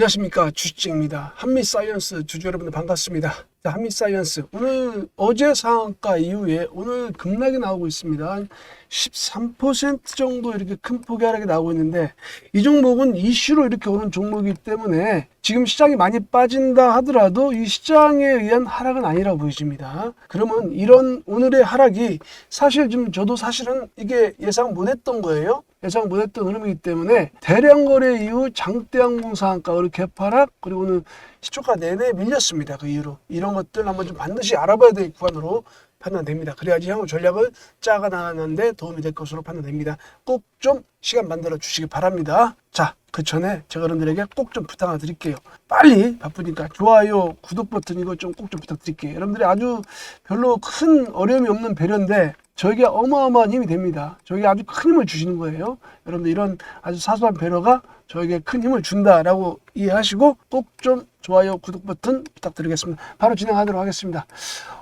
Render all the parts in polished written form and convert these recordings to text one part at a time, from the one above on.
안녕하십니까, 주식입니다. 한미사이언스 주주 여러분들 반갑습니다. 자, 한미사이언스 오늘 어제 상한가 이후에 오늘 급락이 나오고 있습니다. 한 13% 정도 이렇게 큰 폭의 하락이 나오고 있는데, 이 종목은 이슈로 이렇게 오는 종목이기 때문에 지금 시장이 많이 빠진다 하더라도 이 시장에 의한 하락은 아니라고 보여집니다. 그러면 이런 오늘의 하락이 사실 좀 저도 사실은 이게 예상 못했던 거예요. 예상 못했던 흐름이기 때문에 대량 거래 이후 장대항공 상한가 이렇게 하락, 그리고 오늘 시초가 내내 밀렸습니다. 그 이후로 이런 것들 한번 좀 반드시 알아봐야 될 구간으로 판단됩니다. 그래야지 향후 전략을 짜가 나가는데 도움이 될 것으로 판단됩니다. 꼭 좀 시간 만들어 주시기 바랍니다. 자, 그 전에 제가 여러분들에게 꼭 좀 부탁 하나 드릴게요. 빨리 바쁘니까 좋아요, 구독 버튼 이거 좀 꼭 좀 부탁드릴게요. 여러분들이 아주 별로 큰 어려움이 없는 배려인데 저에게 어마어마한 힘이 됩니다. 저에게 아주 큰 힘을 주시는 거예요. 여러분들 이런 아주 사소한 배려가 저에게 큰 힘을 준다라고 이해하시고 꼭 좀 좋아요, 구독 버튼 부탁드리겠습니다. 바로 진행하도록 하겠습니다.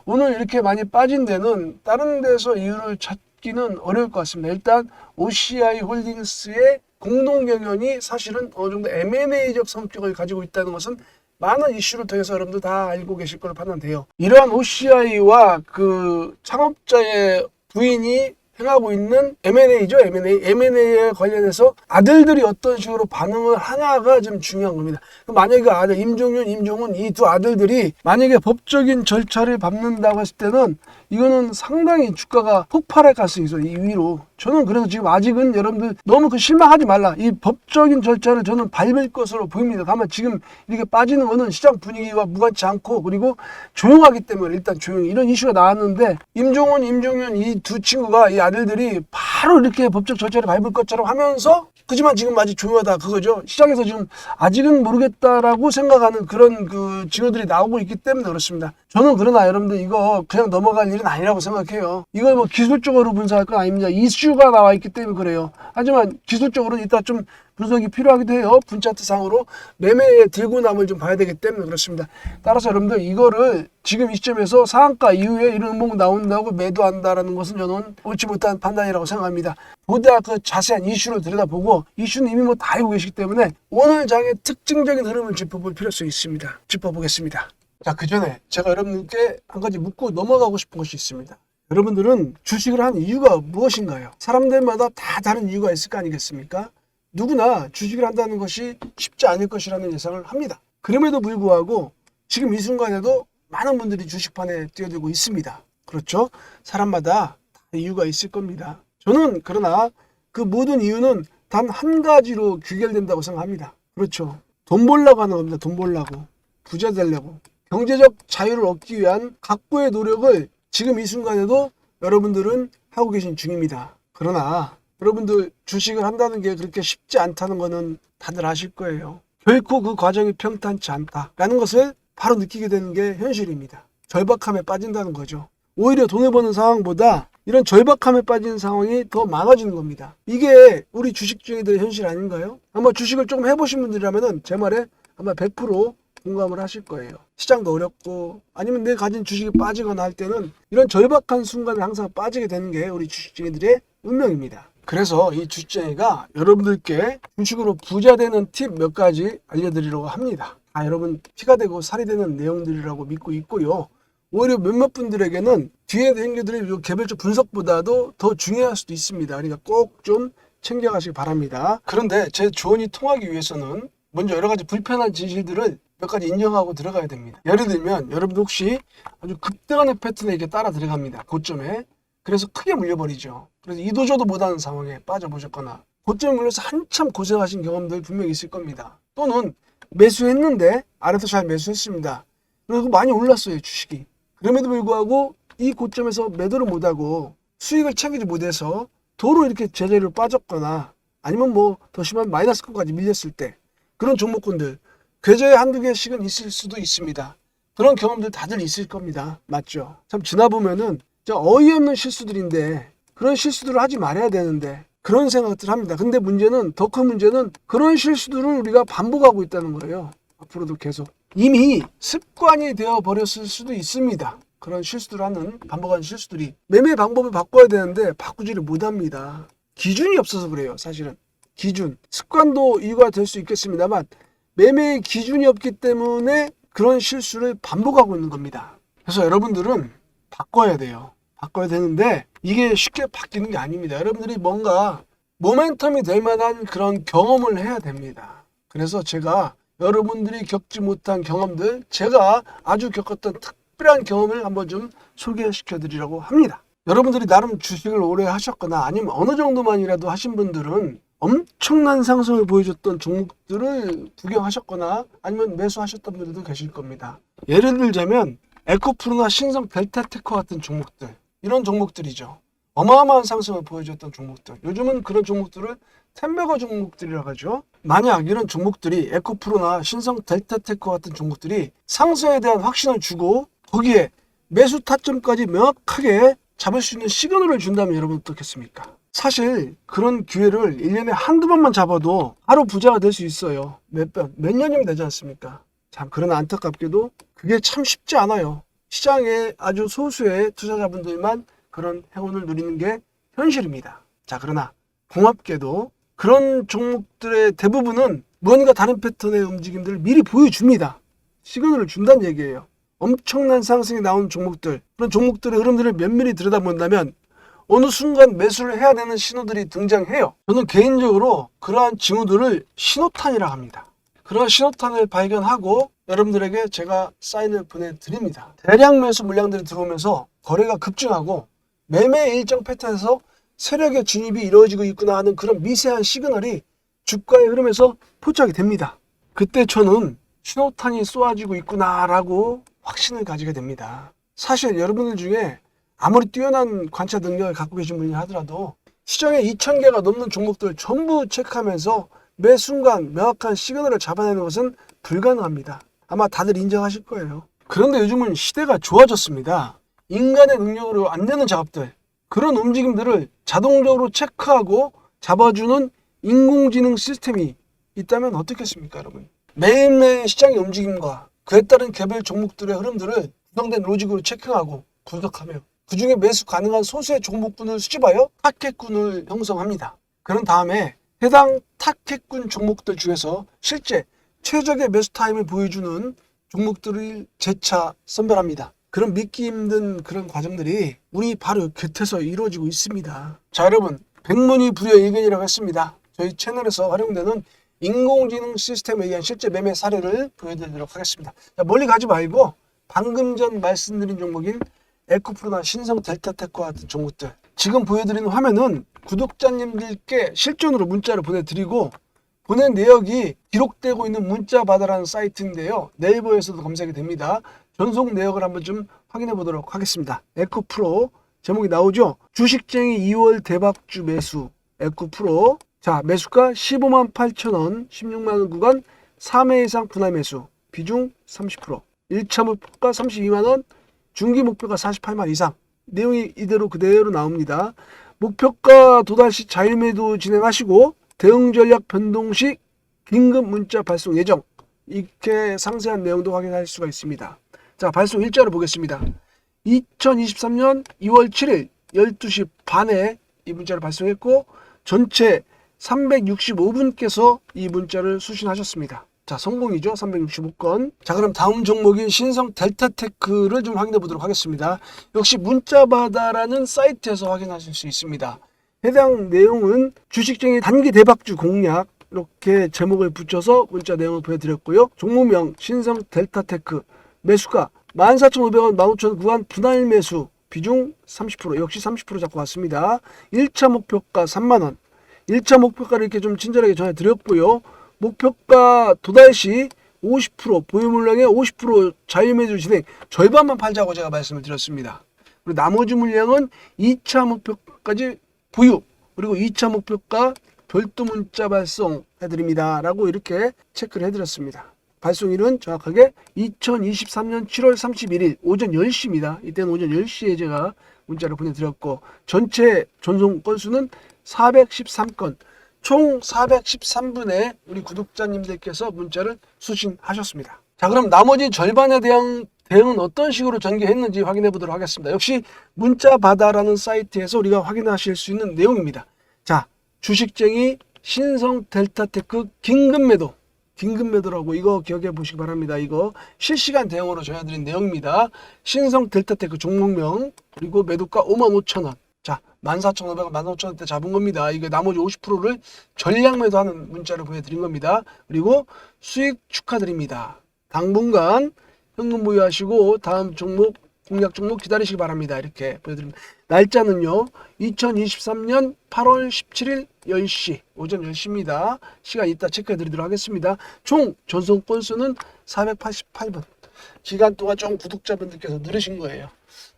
오늘 이렇게 많이 빠진 데는 다른 데서 이유를 찾기는 어려울 것 같습니다. 일단 OCI 홀딩스의 공동 경영이 사실은 어느 정도 M&A적 성격을 가지고 있다는 것은 많은 이슈를 통해서 여러분들 다 알고 계실 걸로 판단돼요. 이러한 OCI와 그 창업자의 부인이 행하고 있는 M&A죠. M&A에 관련해서 아들들이 어떤 식으로 반응을 하냐가 좀 중요한 겁니다. 만약에 아들 임종윤, 임종훈 이 두 아들들이 만약에 법적인 절차를 밟는다고 했을 때는 이거는 상당히 주가가 폭발할 가능성이 있어요. 이 위로. 저는 그래서 지금 아직은 여러분들 너무 그 실망하지 말라. 이 법적인 절차를 저는 밟을 것으로 보입니다. 다만 지금 이렇게 빠지는 거는 시장 분위기와 무관치 않고, 그리고 조용하기 때문에 일단 조용히 이런 이슈가 나왔는데, 임종훈, 임종윤 이 두 친구가 이 아들들이 바로 이렇게 법적 절차를 밟을 것처럼 하면서, 그지만 지금 아직 조용하다 그거죠. 시장에서 지금 아직은 모르겠다라고 생각하는 그런 그 징후들이 나오고 있기 때문에 그렇습니다. 저는 그러나 여러분들 이거 그냥 넘어갈 일은 아니라고 생각해요. 이걸 뭐 기술적으로 분석할 건 아닙니다. 이슈가 나와 있기 때문에 그래요. 하지만 기술적으로는 이따 좀 분석이 필요하기도 해요. 분차트상으로 매매의 들고남을 좀 봐야 되기 때문에 그렇습니다. 따라서 여러분들 이거를 지금 이 시점에서 상한가 이후에 이런 음봉 나온다고 매도한다라는 것은 저는 옳지 못한 판단이라고 생각합니다. 보다 그 자세한 이슈를 들여다보고, 이슈는 이미 뭐 다 알고 계시기 때문에 오늘 장의 특징적인 흐름을 짚어볼 필요성이 있습니다. 짚어보겠습니다. 자, 그 전에 제가 여러분께 한 가지 묻고 넘어가고 싶은 것이 있습니다. 여러분들은 주식을 한 이유가 무엇인가요? 사람들마다 다 다른 이유가 있을 거 아니겠습니까? 누구나 주식을 한다는 것이 쉽지 않을 것이라는 예상을 합니다. 그럼에도 불구하고 지금 이 순간에도 많은 분들이 주식판에 뛰어들고 있습니다. 그렇죠? 사람마다 다 이유가 있을 겁니다. 저는 그러나 그 모든 이유는 단 한 가지로 귀결된다고 생각합니다. 그렇죠. 돈 벌려고 하는 겁니다. 돈 벌려고. 부자 되려고. 경제적 자유를 얻기 위한 각고의 노력을 지금 이 순간에도 여러분들은 하고 계신 중입니다. 그러나 여러분들 주식을 한다는 게 그렇게 쉽지 않다는 거는 다들 아실 거예요. 결코 그 과정이 평탄치 않다라는 것을 바로 느끼게 되는 게 현실입니다. 절박함에 빠진다는 거죠. 오히려 돈을 버는 상황보다 이런 절박함에 빠진 상황이 더 많아지는 겁니다. 이게 우리 주식중이들의 현실 아닌가요? 아마 주식을 조금 해보신 분들이라면 제 말에 아마 100% 공감을 하실 거예요. 시장도 어렵고 아니면 내가 가진 주식이 빠지거나 할 때는 이런 절박한 순간에 항상 빠지게 되는 게 우리 주식중이들의 운명입니다. 그래서 이 주식쟁이가 여러분들께 주식으로 부자 되는 팁 몇 가지 알려드리려고 합니다. 여러분 피가 되고 살이 되는 내용들이라고 믿고 있고요. 오히려 몇몇 분들에게는 뒤에 생겨드릴 개별적 분석보다도 더 중요할 수도 있습니다. 그러니까 꼭 좀 챙겨가시기 바랍니다. 그런데 제 조언이 통하기 위해서는 먼저 여러 가지 불편한 진실들을 몇 가지 인정하고 들어가야 됩니다. 예를 들면 여러분 혹시 아주 급등하는 패턴에 이렇게 따라 들어갑니다. 고점에. 그래서 크게 물려버리죠. 그래서 이도저도 못하는 상황에 빠져보셨거나 고점에 물려서 한참 고생하신 경험들 분명히 있을 겁니다. 또는 매수했는데 아래서 잘 매수했습니다. 그리고 많이 올랐어요, 주식이. 그럼에도 불구하고 이 고점에서 매도를 못하고 수익을 챙기지 못해서 도로 이렇게 제자리로 빠졌거나 아니면 뭐 더 심한 마이너스권까지 밀렸을 때 그런 종목군들 계좌에 한두 개씩은 있을 수도 있습니다. 그런 경험들 다들 있을 겁니다. 맞죠? 참 지나보면은 어이없는 실수들인데 그런 실수들을 하지 말아야 되는데 그런 생각들을 합니다. 근데 문제는 더 큰 문제는 그런 실수들을 우리가 반복하고 있다는 거예요. 앞으로도 계속. 이미 습관이 되어 버렸을 수도 있습니다. 그런 실수를 하는 반복하는 실수들이. 매매 방법을 바꿔야 되는데 바꾸지를 못합니다. 기준이 없어서 그래요. 사실은 기준 습관도 이유가 될 수 있겠습니다만 매매의 기준이 없기 때문에 그런 실수를 반복하고 있는 겁니다. 그래서 여러분들은 바꿔야 돼요. 바꿔야 되는데 이게 쉽게 바뀌는 게 아닙니다. 여러분들이 뭔가 모멘텀이 될 만한 그런 경험을 해야 됩니다. 그래서 제가 여러분들이 겪지 못한 경험들, 제가 아주 겪었던 특별한 경험을 한번 좀 소개시켜 드리려고 합니다. 여러분들이 나름 주식을 오래 하셨거나 아니면 어느 정도만이라도 하신 분들은 엄청난 상승을 보여줬던 종목들을 구경하셨거나 아니면 매수하셨던 분들도 계실 겁니다. 예를 들자면 에코프로나 신성 델타테크 같은 종목들, 이런 종목들이죠. 어마어마한 상승을 보여줬던 종목들. 요즘은 그런 종목들을 템베거 종목들이라고 하죠. 만약 이런 종목들이 에코프로나 신성 델타테크 같은 종목들이 상승에 대한 확신을 주고 거기에 매수 타점까지 명확하게 잡을 수 있는 시그널을 준다면 여러분 어떻겠습니까? 사실 그런 기회를 1년에 한두 번만 잡아도 하루 부자가 될 수 있어요. 몇 년이면 되지 않습니까? 참, 그러나 안타깝게도 그게 참 쉽지 않아요. 시장에 아주 소수의 투자자분들만 그런 행운을 누리는 게 현실입니다. 자, 그러나 고맙게도 그런 종목들의 대부분은 무언가 다른 패턴의 움직임들을 미리 보여줍니다. 시그널을 준다는 얘기예요. 엄청난 상승이 나온 종목들, 그런 종목들의 흐름들을 면밀히 들여다본다면 어느 순간 매수를 해야 되는 신호들이 등장해요. 저는 개인적으로 그러한 징후들을 신호탄이라 합니다. 그런 신호탄을 발견하고 여러분들에게 제가 사인을 보내드립니다. 대량 매수 물량들이 들어오면서 거래가 급증하고 매매 일정 패턴에서 세력의 진입이 이루어지고 있구나 하는 그런 미세한 시그널이 주가의 흐름에서 포착이 됩니다. 그때 저는 신호탄이 쏘아지고 있구나라고 확신을 가지게 됩니다. 사실 여러분들 중에 아무리 뛰어난 관찰 능력을 갖고 계신 분이 하더라도 시장에 2,000개가 넘는 종목들을 전부 체크하면서 매 순간 명확한 시그널을 잡아내는 것은 불가능합니다. 아마 다들 인정하실 거예요. 그런데 요즘은 시대가 좋아졌습니다. 인간의 능력으로 안 되는 작업들, 그런 움직임들을 자동적으로 체크하고 잡아주는 인공지능 시스템이 있다면 어떻겠습니까, 여러분? 매일매일 시장의 움직임과 그에 따른 개별 종목들의 흐름들을 구성된 로직으로 체크하고 분석하며 그 중에 매수 가능한 소수의 종목군을 수집하여 타겟군을 형성합니다. 그런 다음에 해당 타겟군 종목들 중에서 실제 최적의 매수 타임을 보여주는 종목들을 재차 선별합니다. 그런 믿기 힘든 그런 과정들이 우리 바로 곁에서 이루어지고 있습니다. 자, 여러분, 백문이불여일견이라고 했습니다. 저희 채널에서 활용되는 인공지능 시스템에 의한 실제 매매 사례를 보여드리도록 하겠습니다. 자, 멀리 가지 말고 방금 전 말씀드린 종목인 에코프로나 신성 델타테크와 같은 종목들, 지금 보여드리는 화면은 구독자님들께 실존으로 문자를 보내드리고 보낸 내역이 기록되고 있는 문자바다라는 사이트인데요. 네이버에서도 검색이 됩니다. 전송 내역을 한번 좀 확인해 보도록 하겠습니다. 에코프로 제목이 나오죠. 주식쟁이 2월 대박주 매수 에코프로. 자, 매수가 15만 8천 원, 16만 원 구간 3회 이상 분할 매수, 비중 30%, 1차 목표가 32만 원, 중기 목표가 48만 이상. 내용이 이대로 그대로 나옵니다. 목표가 도달 시 자율매도 진행하시고 대응 전략 변동 시 긴급 문자 발송 예정. 이렇게 상세한 내용도 확인할 수가 있습니다. 자, 발송 일자를 보겠습니다. 2023년 2월 7일 12시 반에 이 문자를 발송했고 전체 365분께서 이 문자를 수신하셨습니다. 자, 성공이죠. 365건. 자, 그럼 다음 종목인 신성 델타테크를 좀 확인해 보도록 하겠습니다. 역시 문자바다라는 사이트에서 확인하실 수 있습니다. 해당 내용은 주식쟁이 단기 대박주 공략, 이렇게 제목을 붙여서 문자 내용을 보여드렸고요. 종목명 신성 델타테크, 매수가 14,500원, 15,000원 구간 분할 매수, 비중 30%, 역시 30% 잡고 왔습니다. 1차 목표가 3만원. 1차 목표가를 이렇게 좀 친절하게 전해드렸고요. 목표가 도달 시 50%, 보유 물량의 50% 자유매수 진행, 절반만 팔자고 제가 말씀을 드렸습니다. 그리고 나머지 물량은 2차 목표까지 보유, 그리고 2차 목표가 별도 문자 발송해드립니다. 라고 이렇게 체크를 해드렸습니다. 발송일은 정확하게 2023년 7월 31일 오전 10시입니다. 이때는 오전 10시에 제가 문자를 보내드렸고 전체 전송 건수는 413건, 총 413분의 우리 구독자님들께서 문자를 수신하셨습니다. 자, 그럼 나머지 절반에 대한 대응은 어떤 식으로 전개했는지 확인해 보도록 하겠습니다. 역시 문자바다라는 사이트에서 우리가 확인하실 수 있는 내용입니다. 자, 주식쟁이 신성 델타테크 긴급 매도, 긴급 매도라고 이거 기억해 보시기 바랍니다. 이거 실시간 대응으로 전해드린 내용입니다. 신성 델타테크 종목명 그리고 매도가 55,000원. 자, 14,500원, 15,000원대 잡은 겁니다. 이거 나머지 50%를 전량 매도하는 문자를 보내드린 겁니다. 그리고 수익 축하드립니다. 당분간 현금 보유하시고 다음 종목 공략 종목 기다리시기 바랍니다. 이렇게 보여드립니다. 날짜는요 2023년 8월 17일 10시 오전 10시입니다. 시간 이따 체크해 드리도록 하겠습니다. 총 전송 건수는 488분. 기간 동안 좀 구독자분들께서 누르신 거예요.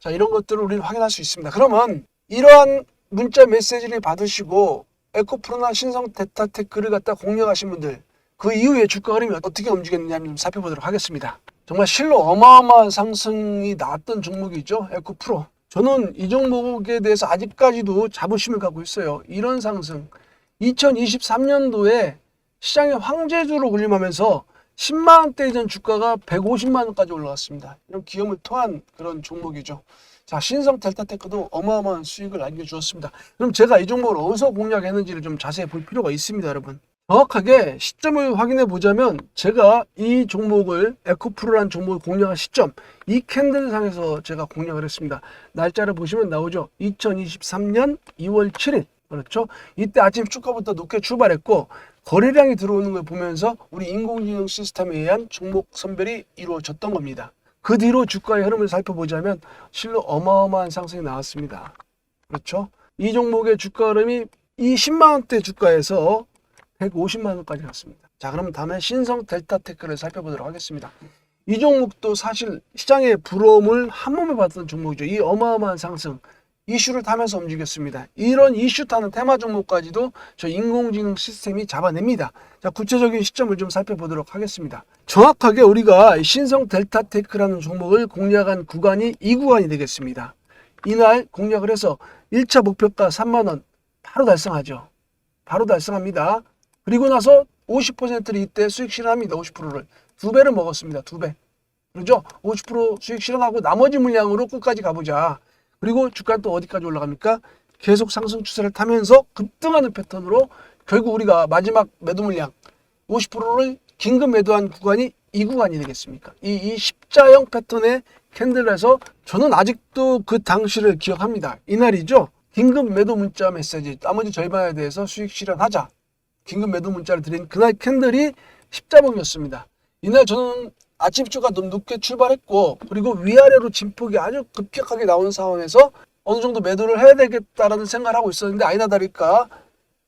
자, 이런 것들을 우리는 확인할 수 있습니다. 그러면 이러한 문자 메시지를 받으시고 에코프로나 신성 델타테크를 갖다 공략하신 분들 그 이후에 주가 흐름이 어떻게 움직였느냐 좀 살펴보도록 하겠습니다. 정말 실로 어마어마한 상승이 나왔던 종목이죠. 에코프로. 저는 이 종목에 대해서 아직까지도 자부심을 갖고 있어요. 이런 상승 2023년도에 시장의 황제주로 군림하면서 10만원대 이전 주가가 150만원까지 올라갔습니다. 이런 기염을 토한 그런 종목이죠. 자, 신성 델타테크도 어마어마한 수익을 안겨주었습니다. 그럼 제가 이 종목을 어디서 공략했는지를 좀 자세히 볼 필요가 있습니다, 여러분. 정확하게 시점을 확인해 보자면 제가 이 종목을 에코프로라는 종목을 공략한 시점 이 캔들상에서 제가 공략을 했습니다. 날짜를 보시면 나오죠. 2023년 2월 7일 그렇죠. 이때 아침 주가부터 높게 출발했고 거래량이 들어오는 걸 보면서 우리 인공지능 시스템에 의한 종목 선별이 이루어졌던 겁니다. 그 뒤로 주가의 흐름을 살펴보자면 실로 어마어마한 상승이 나왔습니다. 그렇죠. 이 종목의 주가 흐름이 이 10만원대 주가에서 150만원까지 갔습니다. 자, 그럼 다음에 신성 델타테크를 살펴보도록 하겠습니다. 이 종목도 사실 시장의 부러움을 한몸에 받던 종목이죠. 이 어마어마한 상승 이슈를 타면서 움직였습니다. 이런 이슈 타는 테마 종목까지도 저 인공지능 시스템이 잡아냅니다. 자, 구체적인 시점을 좀 살펴보도록 하겠습니다. 정확하게 우리가 신성 델타테크라는 종목을 공략한 구간이 이 구간이 되겠습니다. 이날 공략을 해서 1차 목표가 3만원 바로 달성하죠. 바로 달성합니다. 그리고 나서 50%를 이때 수익 실현합니다. 50%를. 2배를 먹었습니다. 2배. 그렇죠? 50% 수익 실현하고 나머지 물량으로 끝까지 가보자. 그리고 주가는 또 어디까지 올라갑니까? 계속 상승 추세를 타면서 급등하는 패턴으로 결국 우리가 마지막 매도 물량 50%를 긴급 매도한 구간이 이 구간이 되겠습니까? 이 십자형 패턴의 캔들에서 저는 아직도 그 당시를 기억합니다. 이날이죠. 긴급 매도 문자 메시지 나머지 절반에 대해서 수익 실현하자. 긴급 매도 문자를 드린 그날 캔들이 십자봉이었습니다. 이날 저는 아침 주가 너무 높게 출발했고 그리고 위아래로 진폭이 아주 급격하게 나오는 상황에서 어느 정도 매도를 해야 되겠다라는 생각을 하고 있었는데 아니나 다를까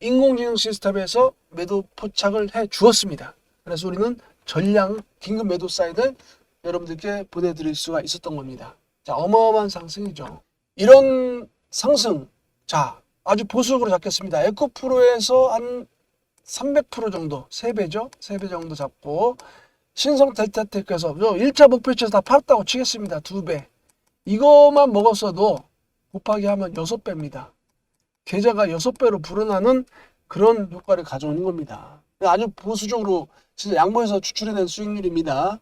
인공지능 시스템에서 매도 포착을 해 주었습니다. 그래서 우리는 전량 긴급 매도 사인을 여러분들께 보내드릴 수가 있었던 겁니다. 자, 어마어마한 상승이죠. 이런 상승, 자, 아주 보수적으로 잡겠습니다. 에코프로에서 한 300% 정도, 3배죠? 3배 정도 잡고 신성 델타테크에서 1차 목표치에서 다 팔았다고 치겠습니다. 2배. 이것만 먹었어도 곱하기 하면 6배입니다. 계좌가 6배로 불어나는 그런 효과를 가져오는 겁니다. 아주 보수적으로 진짜 양보해서 추출해낸 수익률입니다.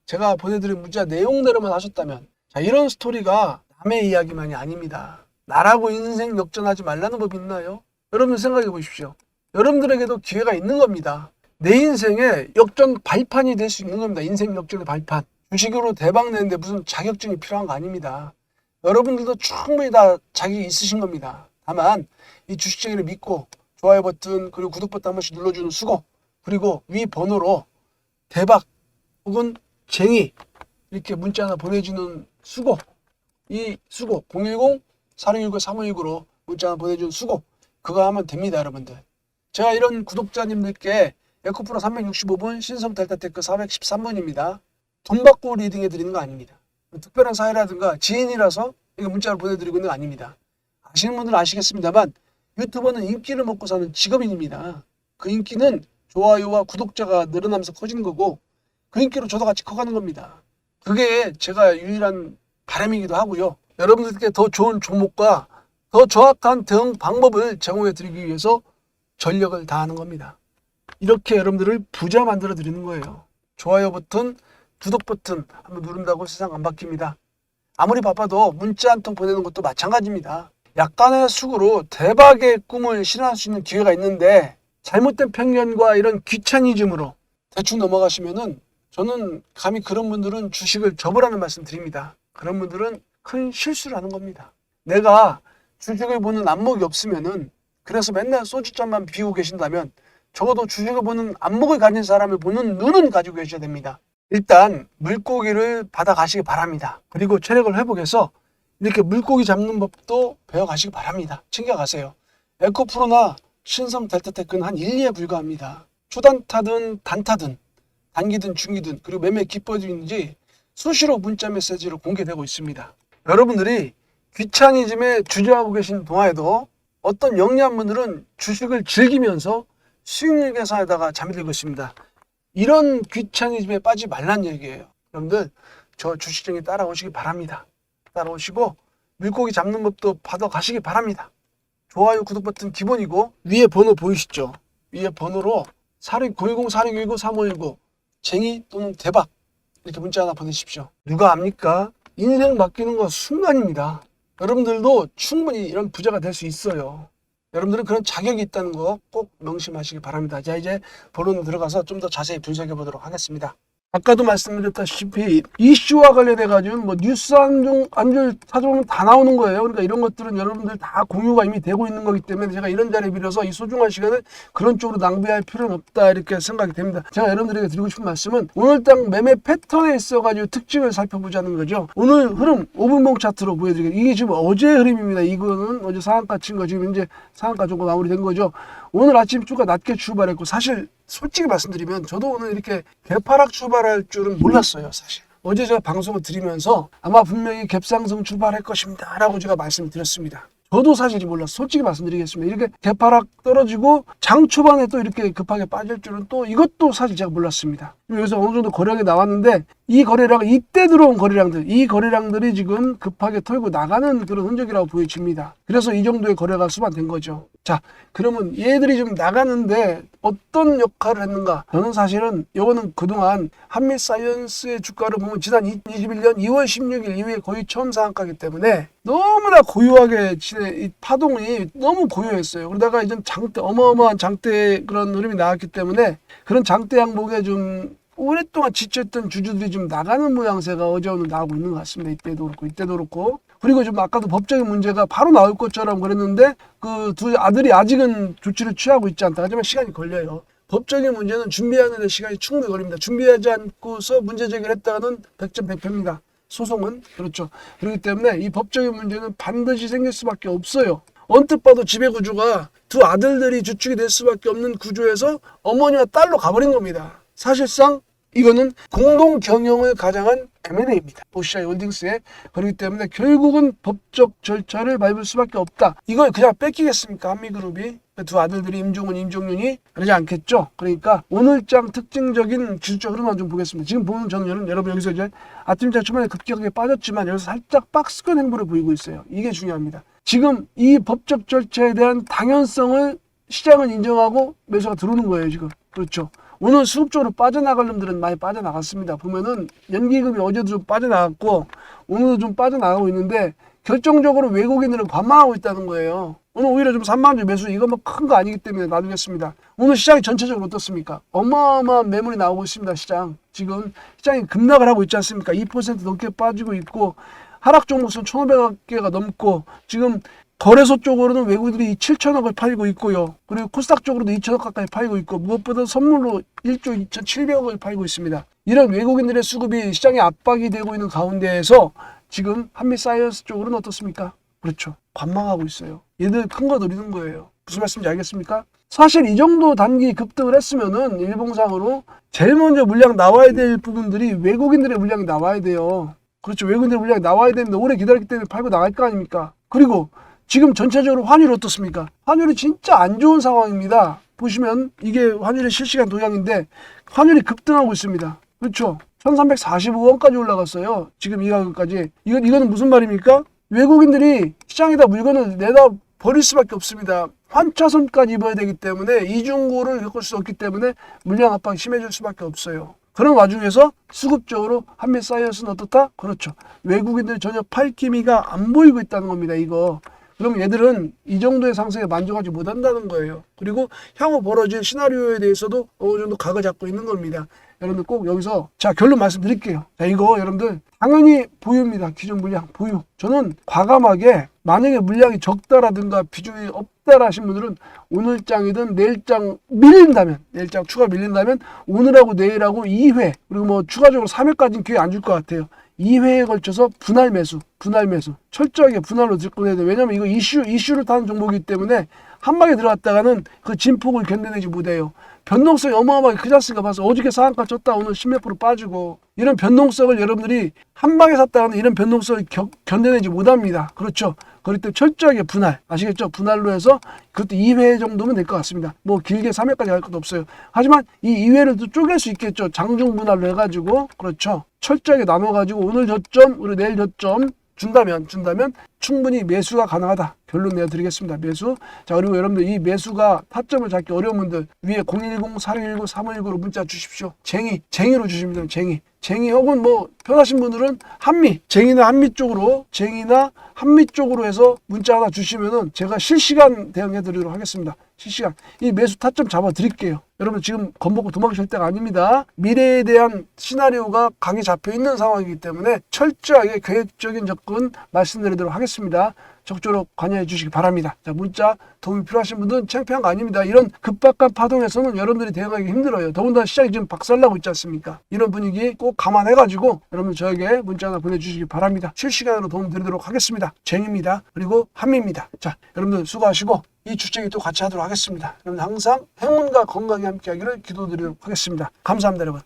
제가 보내드린 문자 내용대로만 하셨다면 자, 이런 스토리가 남의 이야기만이 아닙니다. 나라고 인생 역전하지 말라는 법이 있나요? 여러분 생각해 보십시오. 여러분들에게도 기회가 있는 겁니다. 내 인생의 역전 발판이 될 수 있는 겁니다. 인생 역전의 발판. 주식으로 대박 내는데 무슨 자격증이 필요한 거 아닙니다. 여러분들도 충분히 다 자격이 있으신 겁니다. 다만 이 주식쟁이를 믿고 좋아요 버튼 그리고 구독 버튼 한 번씩 눌러주는 수고 그리고 위 번호로 대박 혹은 쟁이 이렇게 문자 하나 보내주는 수고 이 수고 010-4619-3519로 문자 하나 보내주는 수고 그거 하면 됩니다. 여러분들. 제가 이런 구독자님들께 에코프로 365분 신성 델타테크 413분입니다. 돈 받고 리딩해 드리는 거 아닙니다. 특별한 사회라든가 지인이라서 이거 문자를 보내드리고 있는 거 아닙니다. 아시는 분들은 아시겠습니다만 유튜버는 인기를 먹고 사는 직업인입니다. 그 인기는 좋아요와 구독자가 늘어나면서 커지는 거고 그 인기로 저도 같이 커가는 겁니다. 그게 제가 유일한 바람이기도 하고요. 여러분들께 더 좋은 종목과 더 정확한 대응 방법을 제공해 드리기 위해서 전력을 다하는 겁니다. 이렇게 여러분들을 부자 만들어 드리는 거예요. 좋아요 버튼, 구독 버튼 한번 누른다고 세상 안 바뀝니다. 아무리 바빠도 문자 한 통 보내는 것도 마찬가지입니다. 약간의 수고로 대박의 꿈을 실현할 수 있는 기회가 있는데 잘못된 편견과 이런 귀차니즘으로 대충 넘어가시면은 저는 감히 그런 분들은 주식을 접으라는 말씀 드립니다. 그런 분들은 큰 실수를 하는 겁니다. 내가 주식을 보는 안목이 없으면은, 그래서 맨날 소주잔만 비우고 계신다면 적어도 주식을 보는 안목을 가진 사람을 보는 눈은 가지고 계셔야 됩니다. 일단 물고기를 받아가시기 바랍니다. 그리고 체력을 회복해서 이렇게 물고기 잡는 법도 배워가시기 바랍니다. 챙겨가세요. 에코프로나 신성 델타테크는 한 1, 2에 불과합니다. 초단타든 단타든 단기든 중기든 그리고 매매 기법인지 수시로 문자 메시지로 공개되고 있습니다. 여러분들이 귀차니즘에 주저하고 계신 동안에도 어떤 영리한 분들은 주식을 즐기면서 수익률 계산에다가 잠이 들고 있습니다. 이런 귀차니즘에 빠지지 말란 얘기예요. 여러분들 저 주식쟁이 따라오시기 바랍니다. 따라오시고 물고기 잡는 법도 받아가시기 바랍니다. 좋아요, 구독 버튼 기본이고 위에 번호 보이시죠? 위에 번호로 4690-4619-3519 쟁이 또는 대박 이렇게 문자 하나 보내십시오. 누가 압니까? 인생 바뀌는 건 순간입니다. 여러분들도 충분히 이런 부자가 될 수 있어요. 여러분들은 그런 자격이 있다는 거 꼭 명심하시기 바랍니다. 자, 이제 본론으로 들어가서 좀 더 자세히 분석해 보도록 하겠습니다. 아까도 말씀드렸다시피 이슈와 관련해가지고 뭐 뉴스 안줄 찾아보면 다 나오는 거예요. 그러니까 이런 것들은 여러분들 다 공유가 이미 되고 있는 거기 때문에 제가 이런 자리에 빌어서 이 소중한 시간을 그런 쪽으로 낭비할 필요는 없다 이렇게 생각이 됩니다. 제가 여러분들에게 드리고 싶은 말씀은 오늘 딱 매매 패턴에 있어가지고 특징을 살펴보자는 거죠. 오늘 흐름 5분봉 차트로 보여드리겠습니다. 이게 지금 어제 흐름입니다. 이거는 어제 상한가 친 거 지금 이제 상한가 정도 마무리된 거죠. 오늘 아침 주가 낮게 출발했고 사실 솔직히 말씀드리면 저도 오늘 이렇게 개파락 출발할 줄은 몰랐어요. 사실 어제 제가 방송을 드리면서 아마 분명히 갭상승 출발할 것입니다 라고 제가 말씀을 드렸습니다. 저도 사실이 몰랐어요. 솔직히 말씀드리겠습니다. 이렇게 개파락 떨어지고 장 초반에 또 이렇게 급하게 빠질 줄은 또 이것도 사실 제가 몰랐습니다. 여기서 어느 정도 거래량이 나왔는데 이 거래량, 이때 들어온 거래량들, 이 거래량들이 지금 급하게 털고 나가는 그런 흔적이라고 보여집니다. 그래서 이 정도의 거래가 수반된 거죠. 자, 그러면 얘들이 좀 나가는데 어떤 역할을 했는가? 저는 사실은 이거는 그동안 한미사이언스의 주가를 보면 지난 2021년 2월 16일 이후에 거의 처음 상한가이기 때문에 너무나 고요하게 이 파동이 너무 고요했어요. 그러다가 이제 장대, 어마어마한 장대 그런 흐름이 나왔기 때문에 그런 장대 항목에 좀 오랫동안 지쳤던 주주들이 좀 나가는 모양새가 어제 오늘 나오고 있는 것 같습니다. 이때도 그렇고. 그리고 좀 아까도 법적인 문제가 바로 나올 것처럼 그랬는데 그 두 아들이 아직은 조치를 취하고 있지 않다. 하지만 시간이 걸려요. 법적인 문제는 준비하는 데 시간이 충분히 걸립니다. 준비하지 않고서 문제 제기를 했다가는 100점 100패입니다. 소송은. 그렇죠. 그렇기 때문에 이 법적인 문제는 반드시 생길 수밖에 없어요. 언뜻 봐도 지배구조가 두 아들들이 주축이 될 수밖에 없는 구조에서 어머니와 딸로 가버린 겁니다. 사실상 이거는 공동 경영을 가장한 M&A입니다. OCI 홀딩스에. 그렇기 때문에 결국은 법적 절차를 밟을 수밖에 없다. 이걸 그냥 뺏기겠습니까? 한미그룹이. 두 아들들이 임종훈, 임종윤이 그러지 않겠죠. 그러니까 오늘장 특징적인 기술적 흐름만 좀 보겠습니다. 지금 보면 저는 여러분 여기서 이제 아침장 초반에 급격하게 빠졌지만 여기서 살짝 박스권 행보를 보이고 있어요. 이게 중요합니다. 지금 이 법적 절차에 대한 당연성을 시장은 인정하고 매수가 들어오는 거예요. 지금. 그렇죠. 오늘 수급적으로 빠져나갈 놈들은 많이 빠져나갔습니다. 보면은 연기금이 어제도 좀 빠져나갔고 오늘도 좀 빠져나가고 있는데 결정적으로 외국인들은 관망하고 있다는 거예요. 오늘 오히려 좀 3만원 매수 이거 뭐 큰 거 아니기 때문에 놔두겠습니다. 오늘 시장이 전체적으로 어떻습니까? 어마어마한 매물이 나오고 있습니다. 시장. 지금 시장이 급락을 하고 있지 않습니까? 2% 넘게 빠지고 있고 하락 종목수는 1,500개가 넘고 지금 거래소 쪽으로는 외국인들이 7천억을 팔고 있고요. 그리고 코스닥 쪽으로도 2천억 가까이 팔고 있고 무엇보다 선물로 1조 2,700억을 팔고 있습니다. 이런 외국인들의 수급이 시장에 압박이 되고 있는 가운데에서 지금 한미사이언스 쪽으로는 어떻습니까? 그렇죠. 관망하고 있어요. 얘들 큰 거 노리는 거예요. 무슨 말씀인지 알겠습니까? 사실 이 정도 단기 급등을 했으면은 일봉상으로 제일 먼저 물량 나와야 될 부분들이 외국인들의 물량이 나와야 돼요. 그렇죠. 외국인들의 물량이 나와야 되는데 오래 기다렸기 때문에 팔고 나갈 거 아닙니까? 그리고 지금 전체적으로 환율이 어떻습니까? 환율이 진짜 안 좋은 상황입니다. 보시면 이게 환율의 실시간 동향인데 환율이 급등하고 있습니다. 그렇죠. 1345원까지 올라갔어요. 지금 이 가격까지. 이거는 무슨 말입니까? 외국인들이 시장에다 물건을 내다 버릴 수밖에 없습니다. 환차손까지 입어야 되기 때문에 이중고를 겪을 수 없기 때문에 물량 압박이 심해질 수밖에 없어요. 그런 와중에서 수급적으로 한미사이언스는 어떻다? 그렇죠. 외국인들 전혀 팔 기미가 안 보이고 있다는 겁니다. 이거. 그럼 얘들은 이 정도의 상승에 만족하지 못한다는 거예요. 그리고 향후 벌어질 시나리오에 대해서도 어느 정도 각을 잡고 있는 겁니다. 여러분들 꼭 여기서 자 결론 말씀드릴게요. 자 이거 여러분들 당연히 보유입니다. 기존 물량 보유. 저는 과감하게 만약에 물량이 적다라든가 비중이 없다라 하신 분들은 오늘 장이든 내일 장 밀린다면 내일 장 추가 밀린다면 오늘하고 내일하고 2회 그리고 뭐 추가적으로 3회까지는 기회 안 줄 것 같아요. 2회에 걸쳐서 분할 매수 철저하게 분할로 들고 해야 돼요. 왜냐면 이거 이슈를 타는 종목이기 때문에 한 방에 들어갔다가는 그 진폭을 견뎌내지 못해요. 변동성이 어마어마하게 크지 않습니까? 봐서 어저께 상한가 쳤다 오늘 10몇 프로 빠지고 이런 변동성을 여러분들이 한 방에 샀다가는 이런 변동성을 견뎌내지 못합니다. 그렇죠? 그럴 때 철저하게 분할 아시겠죠? 분할로 해서 그것도 2회 정도면 될 것 같습니다. 뭐 길게 3회까지 갈 것도 없어요. 하지만 이 2회를 또 쪼갤 수 있겠죠? 장중 분할로 해가지고 그렇죠? 철저하게 나눠가지고 오늘 저점 그리고 내일 저점 준다면 충분히 매수가 가능하다. 결론 내어드리겠습니다. 매수. 자 그리고 여러분들 이 매수가 타점을 잡기 어려운 분들 위에 010-4619-3519로 문자 주십시오. 쟁이로 주시면 돼요. 쟁이 혹은 뭐 편하신 분들은 쟁이나 한미 쪽으로 해서 문자 하나 주시면은 제가 실시간 대응해 드리도록 하겠습니다. 실시간. 이 매수 타점 잡아 드릴게요. 여러분 지금 겁먹고 도망칠 때가 아닙니다. 미래에 대한 시나리오가 각이 잡혀 있는 상황이기 때문에 철저하게 계획적인 접근 말씀드리도록 하겠습니다. 적극적으로 관여해 주시기 바랍니다. 자, 문자 도움이 필요하신 분들은 창피한 거 아닙니다. 이런 급박한 파동에서는 여러분들이 대응하기 힘들어요. 더군다나 시장이 지금 박살나고 있지 않습니까? 이런 분위기 꼭 감안해가지고 여러분 저에게 문자 하나 보내주시기 바랍니다. 실시간으로 도움 드리도록 하겠습니다. 쟁입니다. 그리고 한미입니다. 자, 여러분들 수고하시고 이 주책이 또 같이 하도록 하겠습니다. 여러분 항상 행운과 건강에 함께 하기를 기도드리도록 하겠습니다. 감사합니다, 여러분.